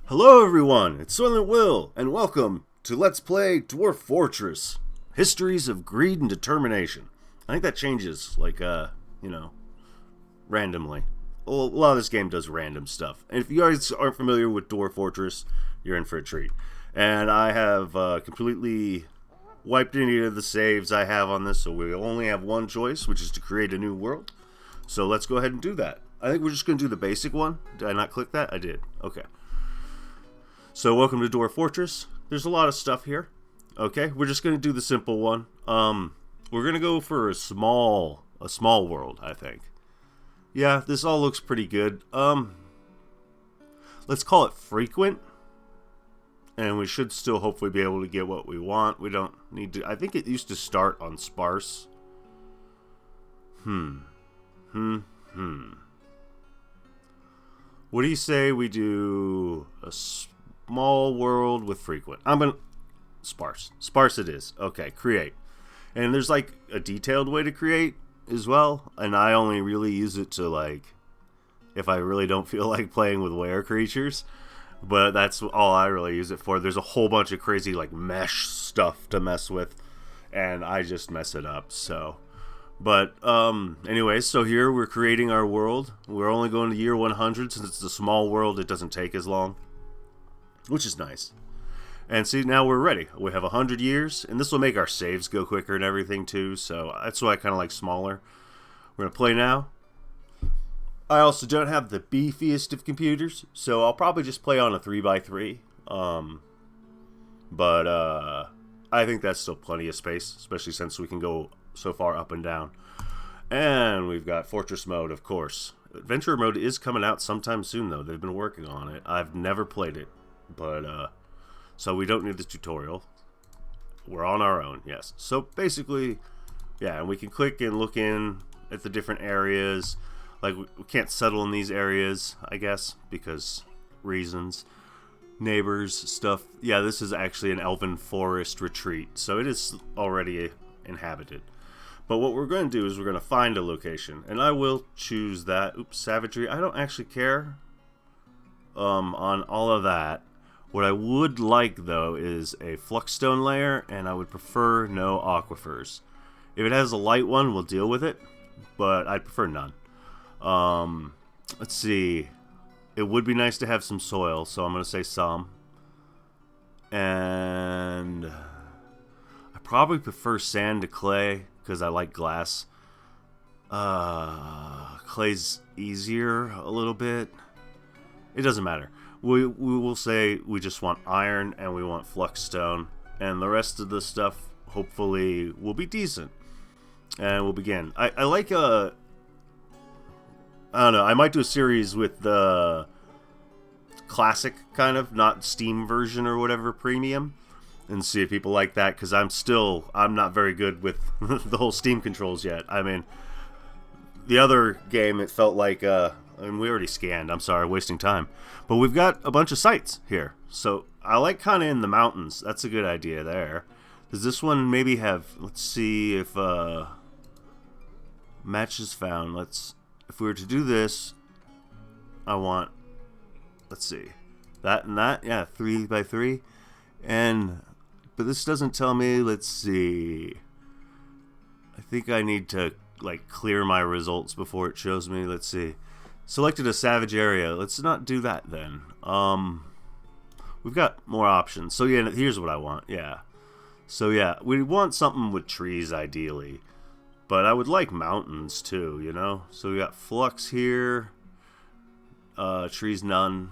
Hello everyone, it's SoylentWill, and welcome to Let's Play Dwarf Fortress. Histories of Greed and Determination. I think that changes, randomly. A lot of this game does random stuff. And if you guys aren't familiar with Dwarf Fortress, you're in for a treat. And I have completely wiped any of the saves I have on this, so we only have one choice, which is to create a new world. So let's go ahead and do that. I think we're just going to do the basic one. Did I not click that? I did. Okay. So welcome to Dwarf Fortress. There's a lot of stuff here. Okay, we're just going to do the simple one. We're going to go for a small world, I think. Yeah, this all looks pretty good. Let's call it frequent. And we should still hopefully be able to get what we want. We don't need to... I think it used to start on sparse. What do you say we do a small world with frequent? I'm gonna... Sparse it is. Okay, create. And there's like a detailed way to create as well. And I only really use it to like... if I really don't feel like playing with were creatures. But that's all I really use it for. There's a whole bunch of crazy like mesh stuff to mess with. And I just mess it up, so... But, anyways, so here we're creating our world. We're only going to year 100. Since it's a small world, it doesn't take as long. Which is nice. And see, now we're ready. We have 100 years, and this will make our saves go quicker and everything, too. So that's why I kind of like smaller. We're going to play now. I also don't have the beefiest of computers, so I'll probably just play on a 3x3. But I think that's still plenty of space, especially since we can go so far up and down. And we've got Fortress mode, of course. Adventure mode is coming out sometime soon, though. They've been working on it. I've never played it, but so we don't need the tutorial. We're on our own, yes. So basically, yeah, and we can click and look in at the different areas. Like, we can't settle in these areas, I guess, because reasons. Neighbors, stuff. Yeah, this is actually an elven forest retreat, so it is already inhabited. But what we're going to do is we're going to find a location, and I will choose that. Oops, savagery. I don't actually care on all of that. What I would like, though, is a fluxstone layer, and I would prefer no aquifers. If it has a light one, we'll deal with it, but I'd prefer none. Let's see. It would be nice to have some soil, so I'm going to say some. And I probably prefer sand to clay, because I like glass. Clay's easier a little bit. It doesn't matter. We will say we just want iron and we want fluxstone. And the rest of the stuff, hopefully, will be decent. And we'll begin. I like I don't know. I might do a series with the classic kind of, not Steam version or whatever, premium, and see if people like that, because I'm not very good with the whole Steam controls yet. I mean, the other game, it felt like, and we already scanned, I'm sorry, wasting time, but we've got a bunch of sites here, so I like kind of in the mountains. That's a good idea there. Does this one maybe have, let's see if, matches found, if we were to do this, I want, let's see, that and that, yeah, 3x3, but this doesn't tell me, let's see, I think I need to, like, clear my results before it shows me, let's see, selected a savage area, let's not do that then, we've got more options, so yeah, here's what I want, yeah, so yeah, we want something with trees, ideally. But I would like mountains too, you know? So we got flux here. Trees none.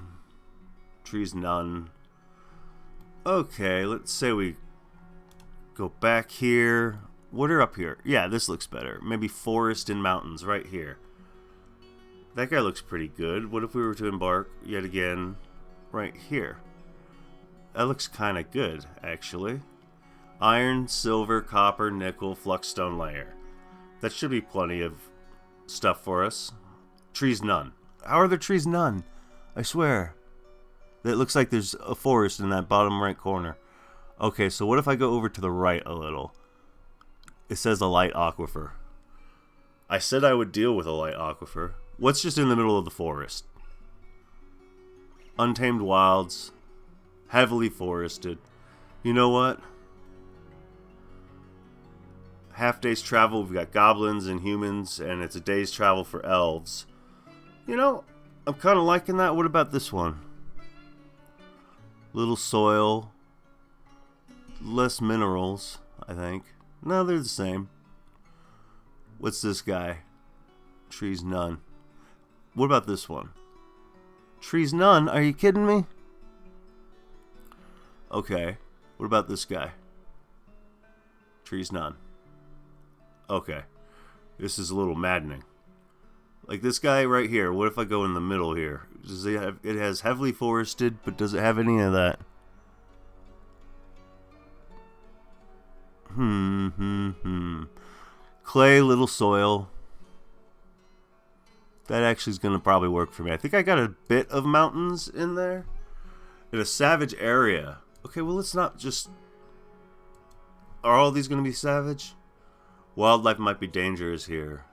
Trees none. Okay, let's say we go back here. What are up here? Yeah, this looks better. Maybe forest and mountains right here. That guy looks pretty good. What if we were to embark yet again right here? That looks kind of good, actually. Iron, silver, copper, nickel, fluxstone layer. That should be plenty of stuff for us. Trees none. How are there trees none? I swear. It looks like there's a forest in that bottom right corner. Okay, so what if I go over to the right a little? It says a light aquifer. I said I would deal with a light aquifer. What's just in the middle of the forest? Untamed wilds. Heavily forested. You know what? Half day's travel. We've got goblins and humans, and it's a day's travel for elves. You know, I'm kind of liking that. What about this one? Little soil. Less minerals, I think. No, they're the same. What's this guy? Trees none. What about this one? Trees none? Are you kidding me? Okay. What about this guy? Trees none. Okay. This is a little maddening. Like this guy right here. What if I go in the middle here? Does it have, it has heavily forested, but does it have any of that? Clay, little soil. That actually is going to probably work for me. I think I got a bit of mountains in there. In a savage area. Okay, well, let's not just... Are all these going to be savage? Wildlife might be dangerous here.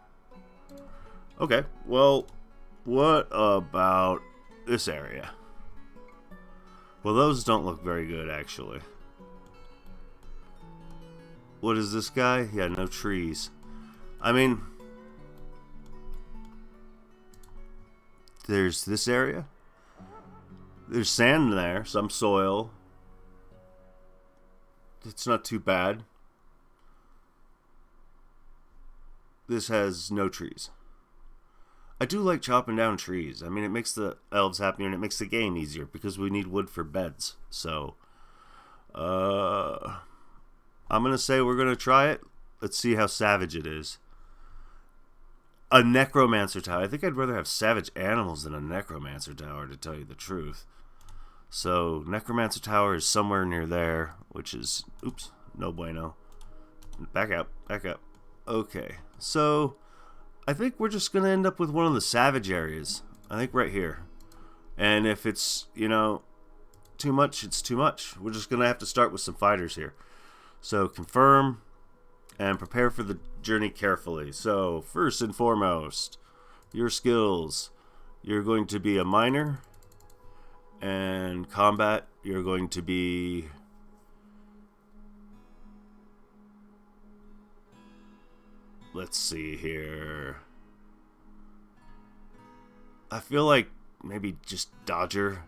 Okay, well, what about this area? Well, those don't look very good, actually. What is this guy? Yeah, no trees. I mean... There's this area. There's sand there, some soil. It's not too bad. This has no trees. I do like chopping down trees. I mean, it makes the elves happier and it makes the game easier because we need wood for beds. So, I'm going to say we're going to try it. Let's see how savage it is. A necromancer tower. I think I'd rather have savage animals than a necromancer tower, to tell you the truth. So, necromancer tower is somewhere near there, which is... Oops, no bueno. Back up, back up. Okay, so... I think we're just going to end up with one of the savage areas. I think right here. And if it's, you know, too much, it's too much. We're just going to have to start with some fighters here. So, confirm... and prepare for the journey carefully. So, first and foremost, your skills. You're going to be a miner. And combat, you're going to be... Let's see here. I feel like maybe just Dodger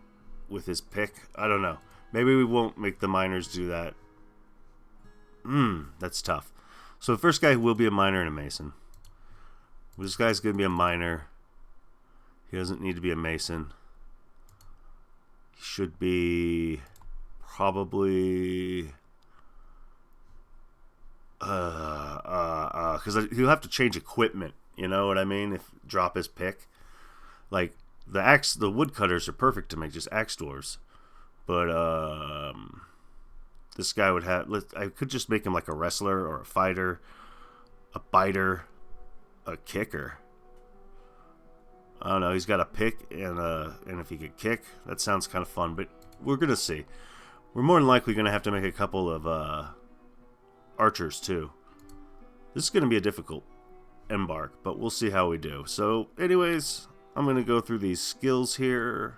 with his pick. I don't know. Maybe we won't make the miners do that. That's tough. So the first guy will be a miner and a mason. This guy's going to be a miner. He doesn't need to be a mason. He should be probably... because he'll have to change equipment. You know what I mean? If drop his pick. Like, the woodcutters are perfect to make just axe dwarves. But, this guy would have... I could just make him like a wrestler or a fighter, a biter, a kicker. I don't know. He's got a pick and if he could kick, that sounds kind of fun. But we're gonna see. We're more than likely gonna have to make a couple of archers too. This is gonna be a difficult embark, but we'll see how we do. So, anyways, I'm gonna go through these skills here.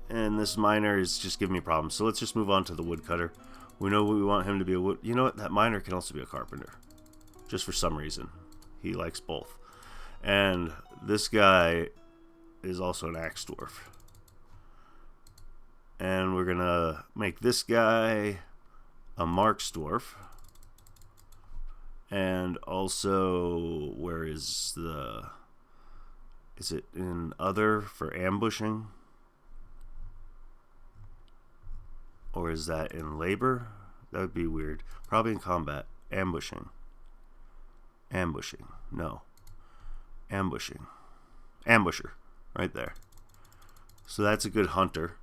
And this miner is just giving me problems. So let's just move on to the woodcutter. We know we want him to be a wood... You know what? That miner can also be a carpenter. Just for some reason. He likes both. And this guy is also an axe dwarf. And we're going to make this guy a marks dwarf. And also... Where is the... Is it in other for ambushing? Or is that in labor? That would be weird. Probably in combat. Ambushing. Ambushing. No. Ambushing. Ambusher. Right there. So that's a good hunter.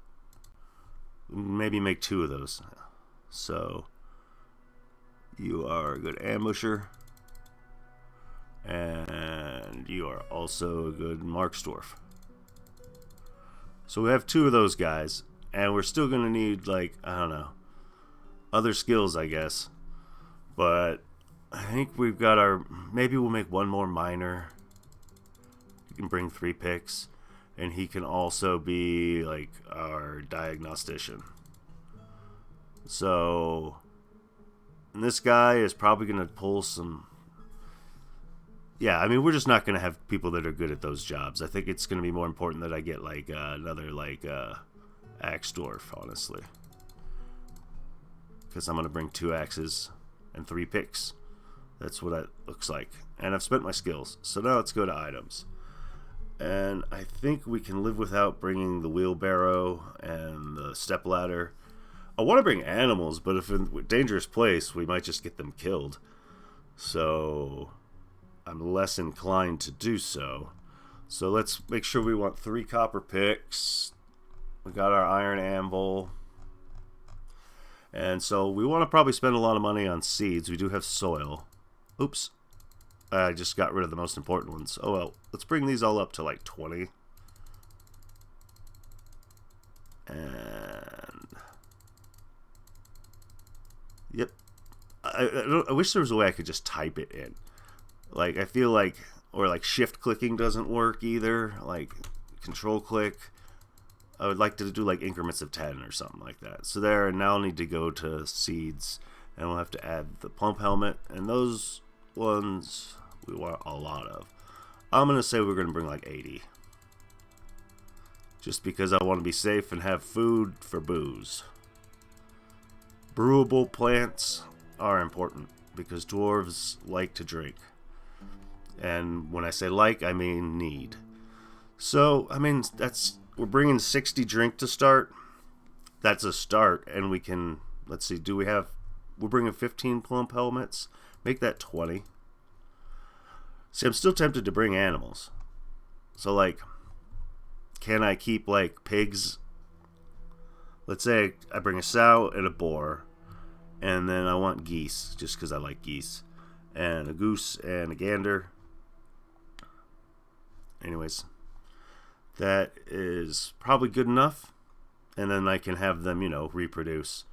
Maybe make 2 of those. So you are a good ambusher. And you are also a good marksdwarf. So we have 2 of those guys. And we're still going to need, like, I don't know, other skills, I guess. But I think we've got our... Maybe we'll make 1 more miner. You can bring 3 picks. and he can also be like our diagnostician. So this guy is probably going to pull some. Yeah, I mean, we're just not going to have people that are good at those jobs. I think it's going to be more important that I get like another like axe dwarf, honestly, because I'm going to bring 2 axes and 3 picks. That's what it looks like. And I've spent my skills. So now let's go to items. And I think we can live without bringing the wheelbarrow and the stepladder. I want to bring animals, but if in a dangerous place, we might just get them killed. So I'm less inclined to do so. So let's make sure we want 3 copper picks. We got our iron anvil. And so we want to probably spend a lot of money on seeds. We do have soil. Oops. I just got rid of the most important ones. Oh well, let's bring these all up to like 20. And yep. I wish there was a way I could just type it in. Like, I feel like, or like shift clicking doesn't work either. Like control click. I would like to do like increments of 10 or something like that. So there, and now I'll need to go to seeds, and we'll have to add the plump helmet, and those ones we want a lot of. I'm going to say we're going to bring like 80. Just because I want to be safe and have food for booze. Brewable plants are important because dwarves like to drink. And when I say like, I mean need. So, I mean, we're bringing 60 drink to start. That's a start, and we can, let's see, we're bringing 15 plump helmets. Make that 20. See, I'm still tempted to bring animals. So, like, can I keep, like, pigs? Let's say I bring a sow and a boar, and then I want geese, just because I like geese, and a goose and a gander. Anyways, that is probably good enough, and then I can have them, reproduce.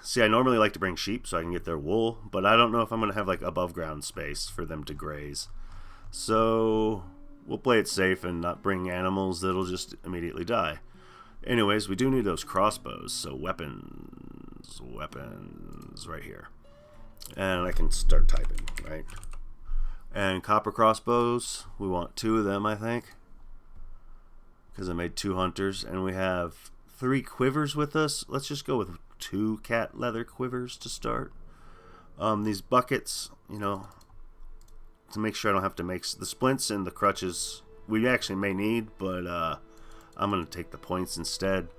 See, I normally like to bring sheep so I can get their wool, but I don't know if I'm going to have like above ground space for them to graze. So we'll play it safe and not bring animals that'll just immediately die. Anyways, we do need those crossbows, so weapons right here. And I can start typing, right? And copper crossbows, we want 2 of them, I think, because I made 2 hunters, and we have 3 quivers with us. Let's just go with 2 cat leather quivers to start. These buckets, to make sure I don't have to make the splints and the crutches we actually may need, but I'm going to take the points instead.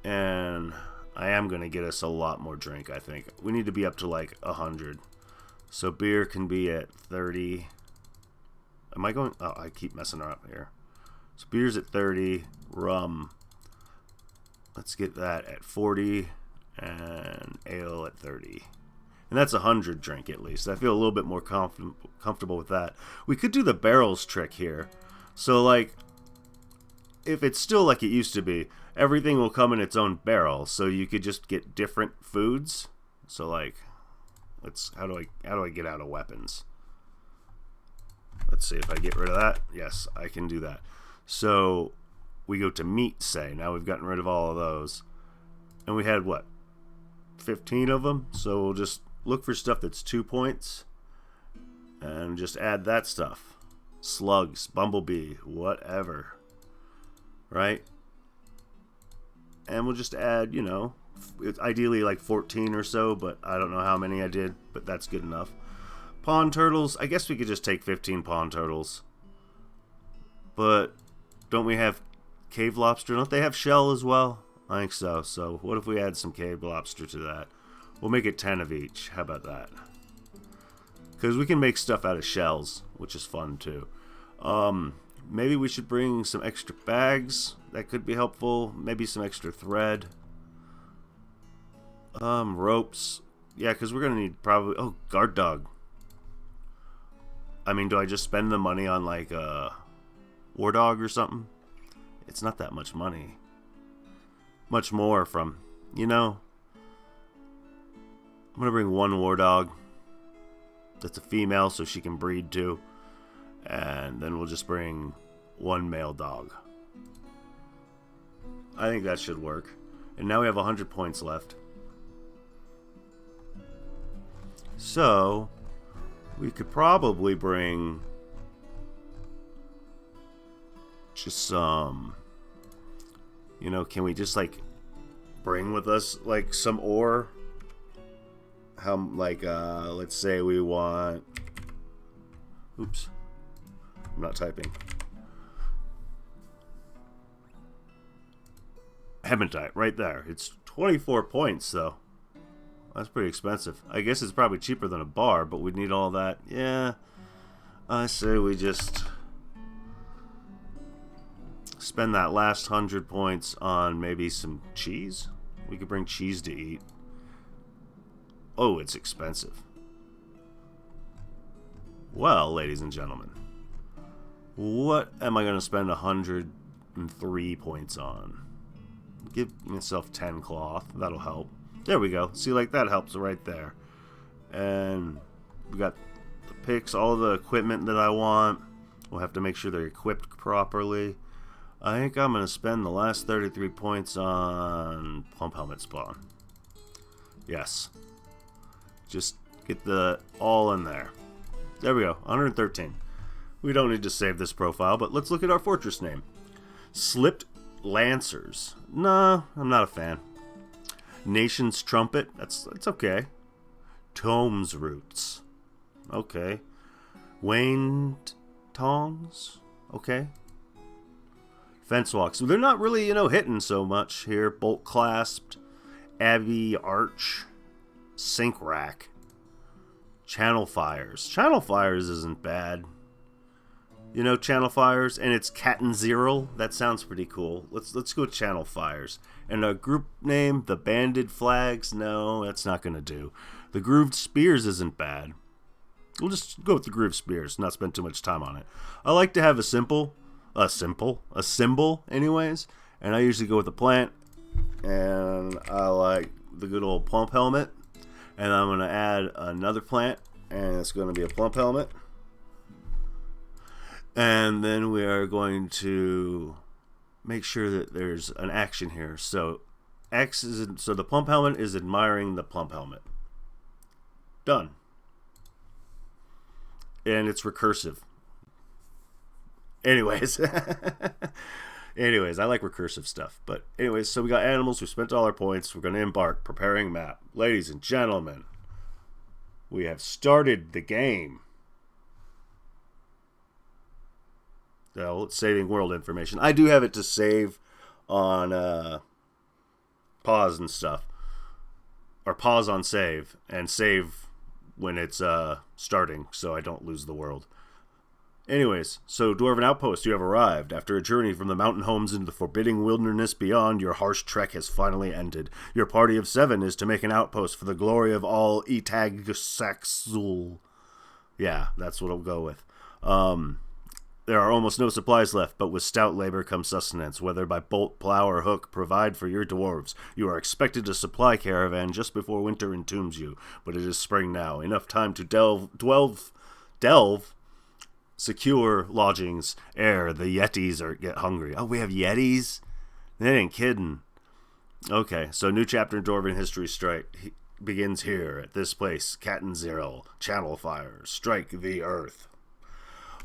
And I am going to get us a lot more drink, I think. We need to be up to like 100. So beer can be at 30. Am I going? Oh, I keep messing up here. So beer's at 30. Rum. Let's get that at 40. And ale at 30. And that's 100 drink at least. I feel a little bit more comfortable with that. We could do the barrels trick here. So like, if it's still like it used to be, everything will come in its own barrel. So you could just get different foods. So like, how do I get out of weapons? Let's see if I get rid of that. Yes, I can do that. So we go to meat, say. Now we've gotten rid of all of those. And we had what? 15 of them. So we'll just look for stuff that's 2 points. And just add that stuff. Slugs, bumblebee, whatever. Right? And we'll just add, it's ideally like 14 or so, but I don't know how many I did, but that's good enough. Pond turtles, I guess we could just take 15 pond turtles. But don't we have cave lobster? Don't they have shell as well? I think so. So what if we add some cave lobster to that? We'll make it 10 of each. How about that? Because we can make stuff out of shells, which is fun too. Maybe we should bring some extra bags. That could be helpful. Maybe some extra thread. Ropes. Yeah, because we're going to need probably... Oh, guard dog. I mean, do I just spend the money on like a war dog or something? It's not that much money. Much more from, I'm going to bring 1 war dog. That's a female, so she can breed too. And then we'll just bring one male dog. I think that should work. And now we have 100 points left. So, we could probably bring just some, you know, can we just like bring with us like some ore? How, like, let's say we want, oops, I'm not typing. Hematite, right there. It's 24 points, though. That's pretty expensive. I guess it's probably cheaper than a bar, but we'd need all that. Yeah, I say we just spend that last 100 points on maybe some cheese. We could bring cheese to eat. Oh, it's expensive. Well, ladies and gentlemen, what am I going to spend 103 points on? Give myself 10 cloth. That'll help. There we go. See, like, that helps right there. And we got the picks, all the equipment that I want. We'll have to make sure they're equipped properly. I think I'm going to spend the last 33 points on plump helmet spawn. Yes. Just get the all in there. There we go. 113. We don't need to save this profile, but let's look at our fortress name. Slipped Lancers. Nah, I'm not a fan. Nation's Trumpet. That's okay. Tomes Roots. Okay. Waned Tongs. Okay. Fence Walks. They're not really, you know, hitting so much here. Bolt Clasped. Abbey Arch. Sink Rack. Channel Fires. Channel Fires isn't bad. You know, Channel Fires, and it's Cattenziril. That sounds pretty cool. Let's go with Channel Fires. And our group name, the Banded Flags. No, that's not going to do. The Grooved Spears isn't bad. We'll just go with the Grooved Spears, not spend too much time on it. I like to have a symbol, anyways. And I usually go with a plant. And I like the good old plump helmet. And I'm going to add another plant, and it's going to be a plump helmet. And then we are going to make sure that there's an action here. So so the plump helmet is admiring the plump helmet. Done. And it's recursive. Anyways. Anyways, I like recursive stuff. But anyways, so we got animals. We spent all our points. We're going to embark. Preparing map. Ladies and gentlemen, we have started the game. So it's saving world information. I do have it to save on pause and stuff. Or pause on save. And save when it's starting so I don't lose the world. Anyways, so Dwarven Outpost, you have arrived. After a journey from the mountain homes into the forbidding wilderness beyond, your harsh trek has finally ended. Your party of 7 is to make an outpost for the glory of all Itagsaxul. Yeah, that's what I'll go with. There are almost no supplies left, but with stout labor comes sustenance. Whether by bolt, plow, or hook, provide for your dwarves. You are expected to supply caravan just before winter entombs you, but it is spring now. Enough time to delve, secure lodgings, ere the Yetis get hungry. Oh, we have Yetis? They ain't kidding. Okay, so new chapter in Dwarven history begins here at this place, Cattenziril, Channel Fires, strike the earth.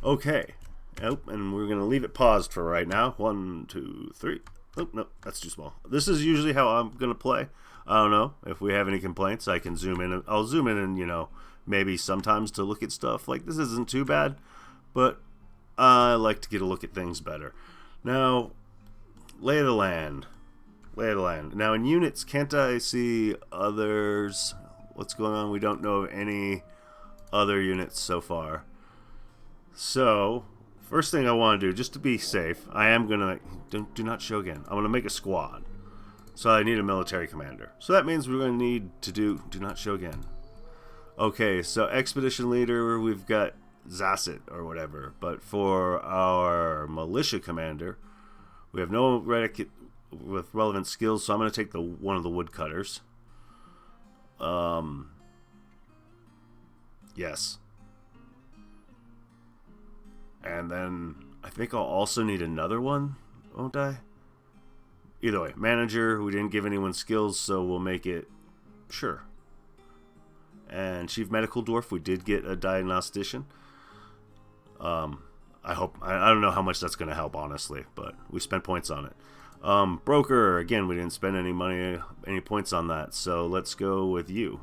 Okay. Nope, and we're going to leave it paused for right now. 1, 2, 3. Oh, no, that's too small. This is usually how I'm going to play. I don't know. If we have any complaints, I can zoom in. I'll zoom in and, you know, maybe sometimes to look at stuff. Like, this isn't too bad, but I like to get a look at things better. Now, lay of the land. Lay of the land. Now, in units, can't I see others? What's going on? We don't know of any other units so far. So, first thing I want to do, just to be safe, I am going to, do not show again. I'm going to make a squad. So I need a military commander. So that means we're going to need to do not show again. Okay, so expedition leader, we've got Zasset or whatever. But for our militia commander, we have no Reddick with relevant skills, so I'm going to take one of the woodcutters. Yes. And then I think I'll also need another one, won't I? Either way, manager, we didn't give anyone skills, so we'll make it, sure. And chief medical dwarf, we did get a diagnostician. I don't know how much that's going to help, honestly, but we spent points on it. Broker, again, we didn't spend any points on that, so let's go with you.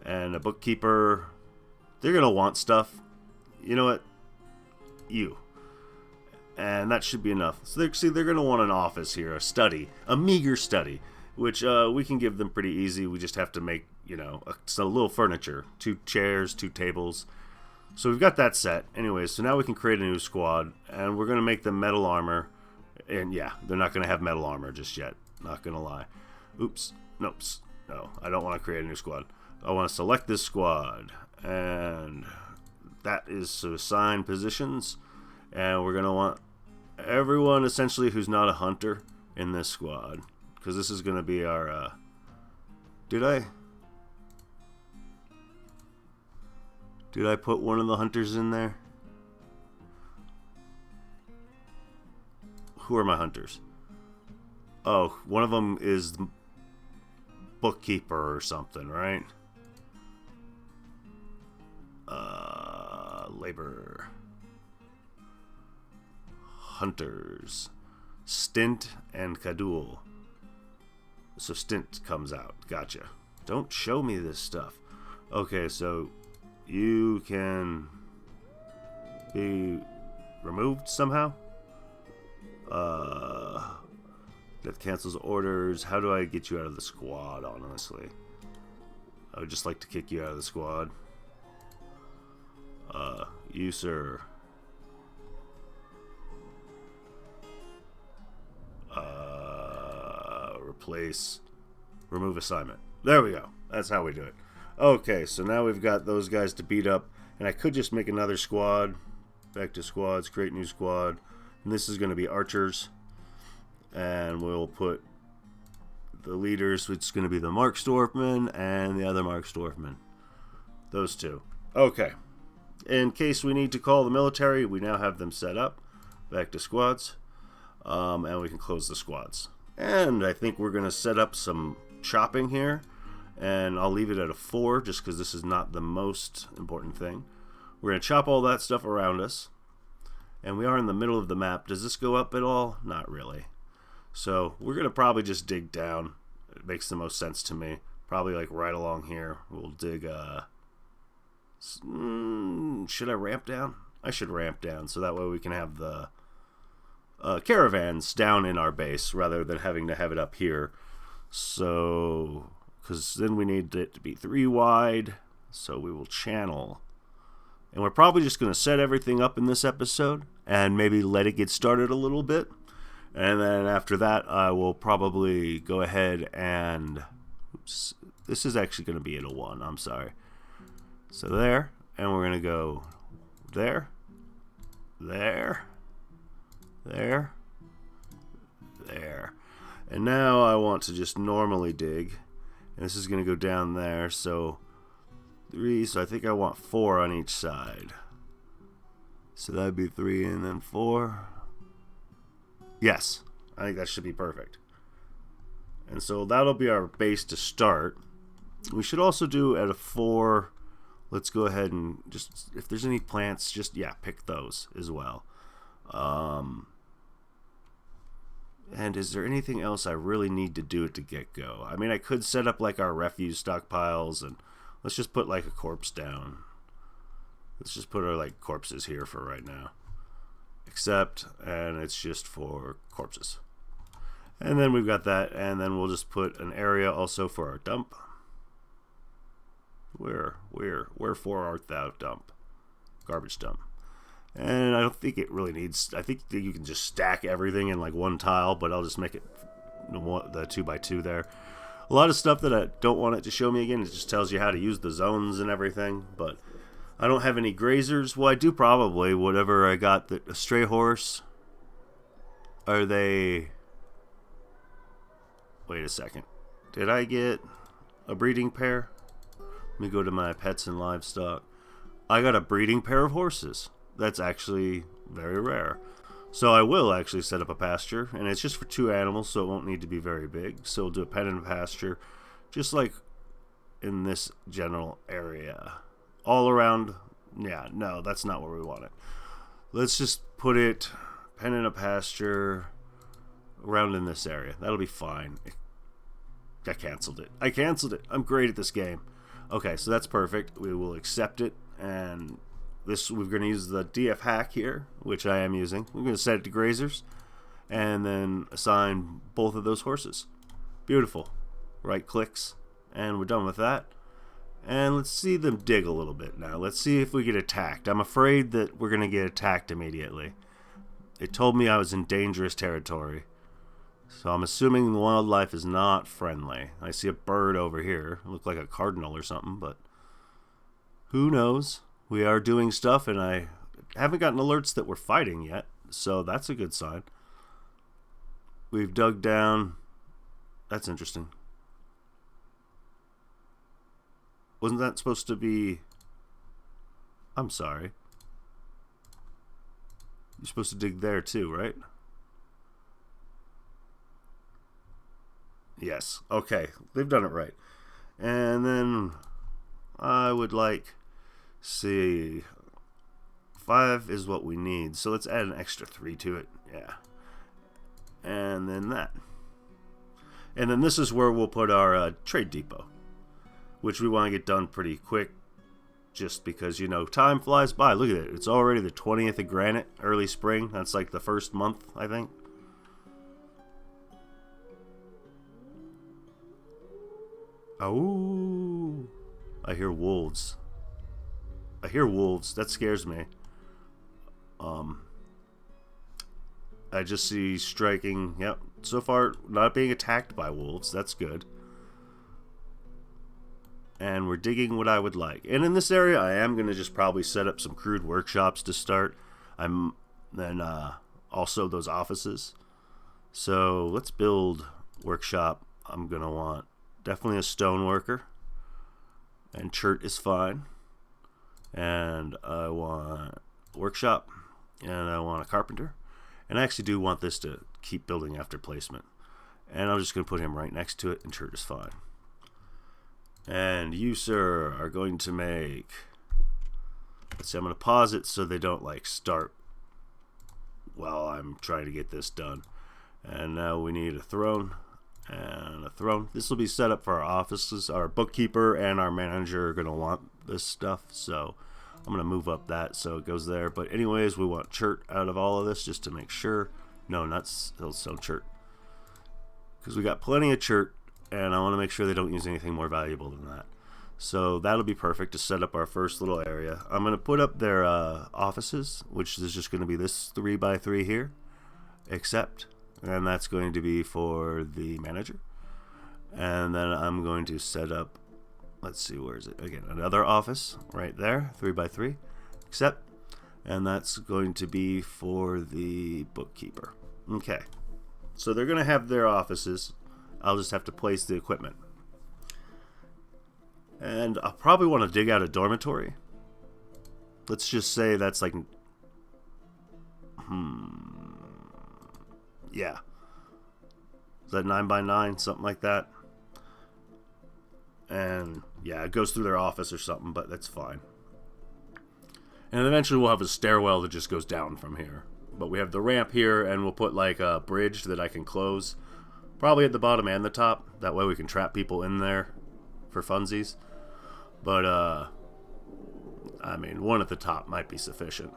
And a bookkeeper, they're going to want stuff. You know what? You. And that should be enough. So they're going to want an office here, a study, a meager study, which we can give them pretty easy. We just have to make, a little furniture, 2 chairs, 2 tables. So we've got that set. Anyways, so now we can create a new squad, and we're going to make them metal armor. And yeah, they're not going to have metal armor just yet. Not going to lie. Oops. Nope. No, I don't want to create a new squad. I want to select this squad, and that is to assign positions. And we're going to want everyone essentially who's not a hunter in this squad, because this is going to be our did I put one of the hunters in there? Who are my hunters? Oh, one of them is the bookkeeper or something, right? Labor. Hunters. Stint and Kadul. So Stint comes out. Gotcha. Don't show me this stuff. Okay, so you can be removed somehow. That cancels orders. How do I get you out of the squad, honestly? I would just like to kick you out of the squad. You, sir. Replace. Remove assignment. There we go. That's how we do it. Okay, so now we've got those guys to beat up. And I could just make another squad. Back to squads. Create new squad. And this is going to be archers. And we'll put the leaders, which is going to be the Marksdorfman and the other Marksdorfman. Those two. Okay. In case we need to call the military, we now have them set up. Back to squads. And we can close the squads. And I think we're going to set up some chopping here. And I'll leave it at a 4 just because this is not the most important thing. We're going to chop all that stuff around us. And we are in the middle of the map. Does this go up at all? Not really. So we're going to probably just dig down. It makes the most sense to me. Probably like right along here. We'll dig... should I ramp down? I should ramp down so that way we can have the caravans down in our base rather than having to have it up here. So, because then we need it to be 3 wide. So we will channel. And we're probably just going to set everything up in this episode and maybe let it get started a little bit. And then after that, I will probably go ahead and... Oops, this is actually going to be at a 1. I'm sorry. So there, and we're going to go there, there, there, there. And now I want to just normally dig, and this is going to go down there, so 3, so I think I want 4 on each side. So that'd be 3 and then 4. Yes, I think that should be perfect. And so that'll be our base to start. We should also do at a 4... Let's go ahead and just, if there's any plants, just, yeah, pick those as well. And is there anything else I really need to do at the get-go? I mean, I could set up, like, our refuse stockpiles, and let's just put, like, a corpse down. Let's just put our, like, corpses here for right now. Except, and it's just for corpses. And then we've got that, and then we'll just put an area also for our dump. Wherefore art thou, dump? Garbage dump. And I don't think it really needs... I think that you can just stack everything in like one tile, but I'll just make it the 2x2 there. A lot of stuff that I don't want it to show me again. It just tells you how to use the zones and everything, but I don't have any grazers. Well, I do probably. Whatever I got. A stray horse. Are they... Wait a second. Did I get a breeding pair? Let me go to my pets and livestock. I got a breeding pair of horses. That's actually very rare. So I will actually set up a pasture, and it's just for 2 animals, so it won't need to be very big. So we'll do a pen and a pasture, just like in this general area. All around, yeah, no, that's not where we want it. Let's just put it, pen and a pasture, around in this area. That'll be fine. I canceled it. I'm great at this game. Okay, so that's perfect. We will accept it, and this, we're going to use the DF hack here, which I am using. We're going to set it to grazers, and then assign both of those horses. Beautiful. Right clicks, and we're done with that. And let's see them dig a little bit now. Let's see if we get attacked. I'm afraid that we're going to get attacked immediately. It told me I was in dangerous territory. So I'm assuming the wildlife is not friendly. I see a bird over here. It looked like a cardinal or something, but who knows? We are doing stuff, and I haven't gotten alerts that we're fighting yet, so that's a good sign. We've dug down. That's interesting. Wasn't that supposed to be... I'm sorry. You're supposed to dig there too, right? Yes. Okay. They've done it right. And then I would like... see, 5 is what we need, so let's add an extra 3 to it. Yeah. And then that. And then this is where we'll put our trade depot, which we want to get done pretty quick, just because, you know, time flies by. Look at it. It's already the 20th of granite, early spring. That's like the first month, I think. Oh, I hear wolves. That scares me. I just see striking. Yep. So far, not being attacked by wolves. That's good. And we're digging what I would like. And in this area, I am going to just probably set up some crude workshops to start. Also those offices. So let's build workshop. I'm going to want definitely a stone worker. And chert is fine. And I want workshop, and I want a carpenter, and I actually do want this to keep building after placement, and I'm just going to put him right next to it, and church is fine. And you, sir, are going to make, let's see, I'm going to pause it so they don't like start while I'm trying to get this done. And now we need a throne and a throne. This will be set up for our offices. Our bookkeeper and our manager are going to want this stuff, so I'm going to move up that so it goes there. But anyways, we want chert out of all of this just to make sure. No, not stone chert, because we got plenty of chert, and I want to make sure they don't use anything more valuable than that. So that'll be perfect to set up our first little area. I'm going to put up their offices, which is just going to be this 3x3 here, accept. And that's going to be for the manager. And then I'm going to set up, let's see, where is it? Again, another office right there, 3x3, accept. And that's going to be for the bookkeeper. Okay. So they're going to have their offices. I'll just have to place the equipment. And I'll probably want to dig out a dormitory. Let's just say that's like... Yeah. Is that 9x9? Something like that. And yeah, it goes through their office or something, but that's fine. And eventually we'll have a stairwell that just goes down from here. But we have the ramp here, and we'll put like a bridge that I can close. Probably at the bottom and the top. That way we can trap people in there for funsies. But, I mean, one at the top might be sufficient.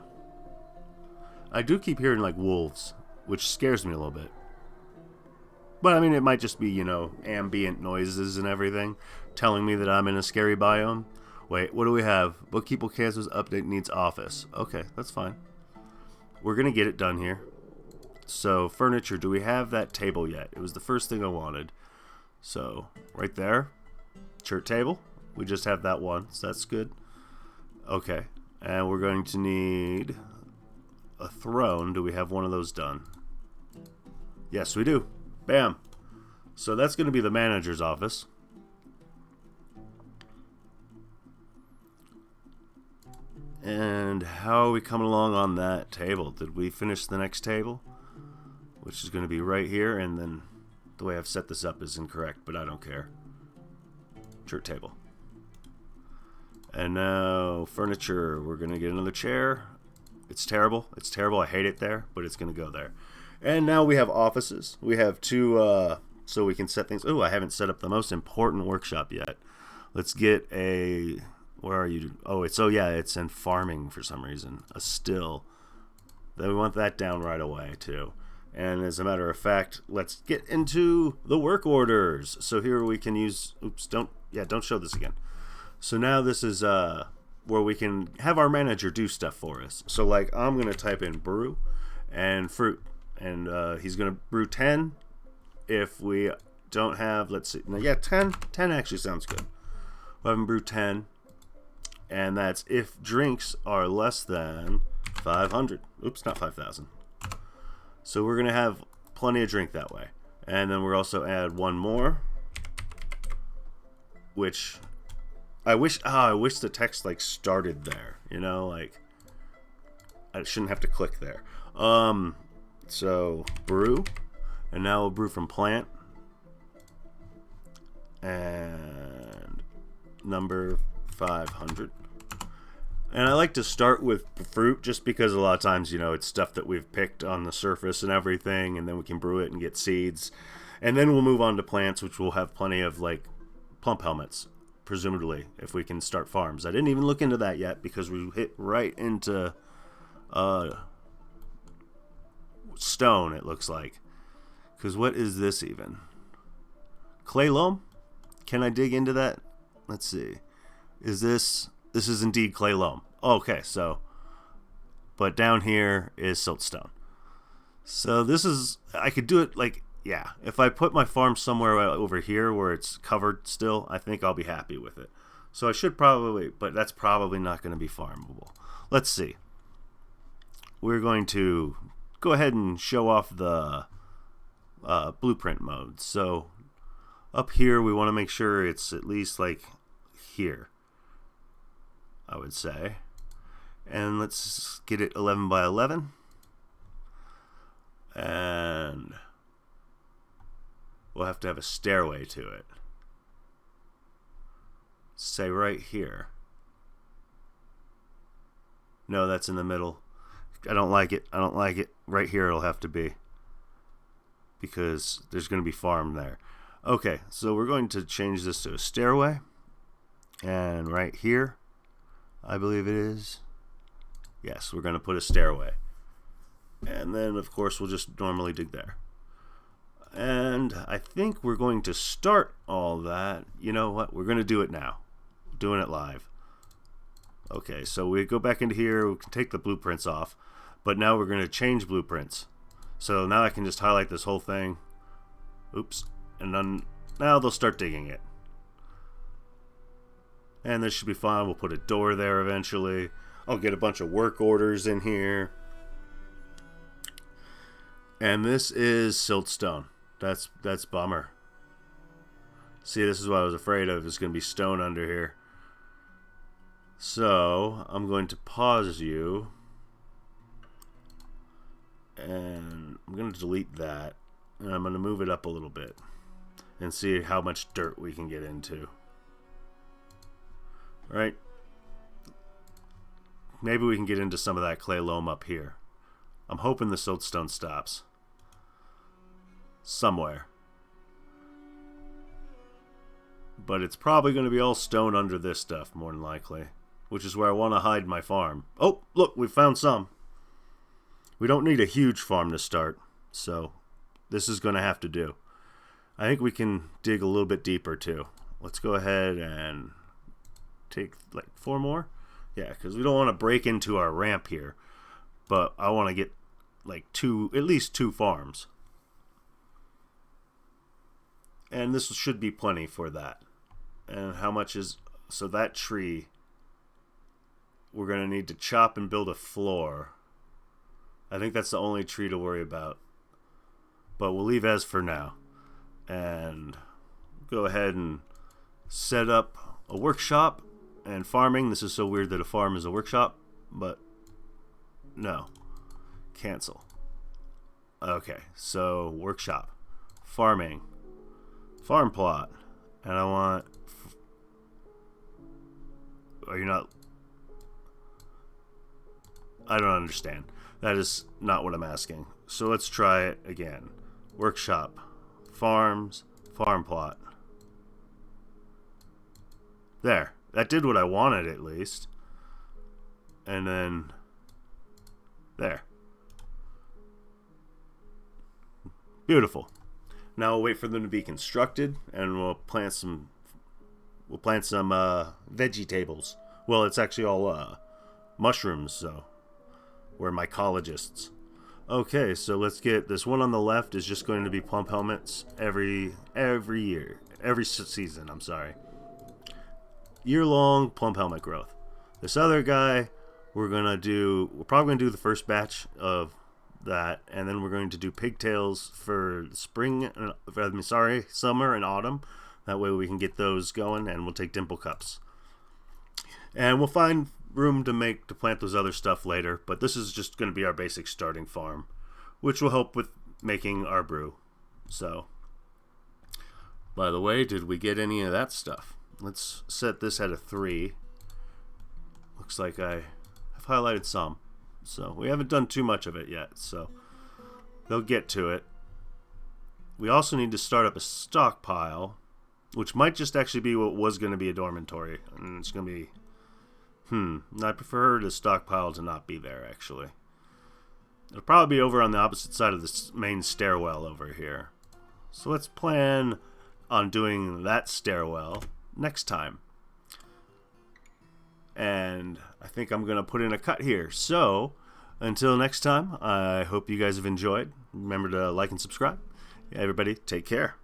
I do keep hearing like wolves, which scares me a little bit. But I mean, it might just be, you know, ambient noises and everything telling me that I'm in a scary biome. Wait, what do we have? Bookkeeper cancels update needs office. Okay, that's fine. We're going to get it done here. So, furniture, do we have that table yet? It was the first thing I wanted. So, right there. Chart table. We just have that one, so that's good. Okay, and we're going to need a throne. Do we have one of those done? Yes, we do. Bam. So that's going to be the manager's office. And how are we coming along on that table? Did we finish the next table? Which is going to be right here, and then the way I've set this up is incorrect, but I don't care. Shirt table. And now furniture. We're going to get another chair. It's terrible. It's terrible. I hate it there, but it's going to go there. And now we have offices. We have two, so we can set things. Oh, I haven't set up the most important workshop yet. Let's get a, where are you? Oh, it's in farming for some reason. A still. Then we want that down right away too. And as a matter of fact, let's get into the work orders. So here we can use, don't show this again. So now this is where we can have our manager do stuff for us. So like I'm going to type in brew and fruit. And he's going to brew 10. If we don't have, let's see. Now, yeah, 10. 10 actually sounds good. We'll have him brew 10. And that's if drinks are less than 500. Oops, not 5,000. So we're going to have plenty of drink that way. And then we'll also add one more. Which I wish the text like started there. You know, like I shouldn't have to click there. So brew, and now we'll brew from plant, and number 500. And I like to start with fruit just because a lot of times, you know, it's stuff that we've picked on the surface and everything, and then we can brew it and get seeds. And then we'll move on to plants, which will have plenty of like pump helmets, presumably, if we can start farms. I didn't even look into that yet because we hit right into stone, it looks like. Because what is this even? Clay loam? Can I dig into that? Let's see. Is this is indeed clay loam. Okay, so but down here is siltstone. So this is, I could do it like, yeah, if I put my farm somewhere over here where it's covered still, I think I'll be happy with it. So I should probably, but that's probably not going to be farmable. Let's see. We're going to go ahead and show off the blueprint mode. So up here we want to make sure it's at least like here, I would say. And let's get it 11 by 11. And we'll have to have a stairway to it. Say right here. No, that's in the middle. I don't like it. I don't like it. Right here it'll have to be, because there's going to be farm there. Okay, so we're going to change this to a stairway. And right here, I believe it is. Yes, we're going to put a stairway. And then, of course, we'll just normally dig there. And I think we're going to start all that. You know what? We're going to do it now. Doing it live. Okay, so we go back into here. We can take the blueprints off. But now we're going to change blueprints. So now I can just highlight this whole thing. Oops. And then now they'll start digging it. And this should be fine. We'll put a door there eventually. I'll get a bunch of work orders in here. And this is siltstone. That's bummer. See, this is what I was afraid of. It's going to be stone under here. So I'm going to pause you. And I'm going to delete that. And I'm going to move it up a little bit. And see how much dirt we can get into. Right? Maybe we can get into some of that clay loam up here. I'm hoping the siltstone stops. Somewhere. But it's probably going to be all stone under this stuff, more than likely. Which is where I want to hide my farm. Oh, look, we found some. We don't need a huge farm to start. So, this is going to have to do. I think we can dig a little bit deeper, too. Let's go ahead and take, like, 4 more. Yeah, because we don't want to break into our ramp here. But I want to get, like, at least 2 farms. And this should be plenty for that. And how much is... So that tree, we're going to need to chop and build a floor. I think that's the only tree to worry about. But we'll leave as for now. And go ahead and set up a workshop and farming. This is so weird that a farm is a workshop. but no. Cancel. Okay, so workshop, farming, farm plot, and I want. Are you not? I don't understand. That is not what I'm asking. So let's try it again. Workshop, farms, farm plot. There. That did what I wanted at least. And then there. Beautiful. Now we'll wait for them to be constructed, and we'll plant some vegetables. Well, it's actually all mushrooms, so we're mycologists. Okay, so let's get this one on the left is just going to be plump helmets every year, every season. I'm sorry. Year-long plump helmet growth. This other guy, we're probably gonna do the first batch of that, and then we're going to do pigtails for summer and autumn. That way we can get those going, and we'll take dimple cups. And we'll find room to plant those other stuff later, but this is just going to be our basic starting farm, which will help with making our brew. So, by the way, did we get any of that stuff? Let's set this at a 3. Looks like I have highlighted some. So we haven't done too much of it yet, so they'll get to it. We also need to start up a stockpile, which might just actually be what was going to be a dormitory. And it's going to be... I prefer the stockpile to not be there, actually. It'll probably be over on the opposite side of the main stairwell over here. So let's plan on doing that stairwell next time. And I think I'm going to put in a cut here. So, until next time, I hope you guys have enjoyed. Remember to like and subscribe. Everybody, take care.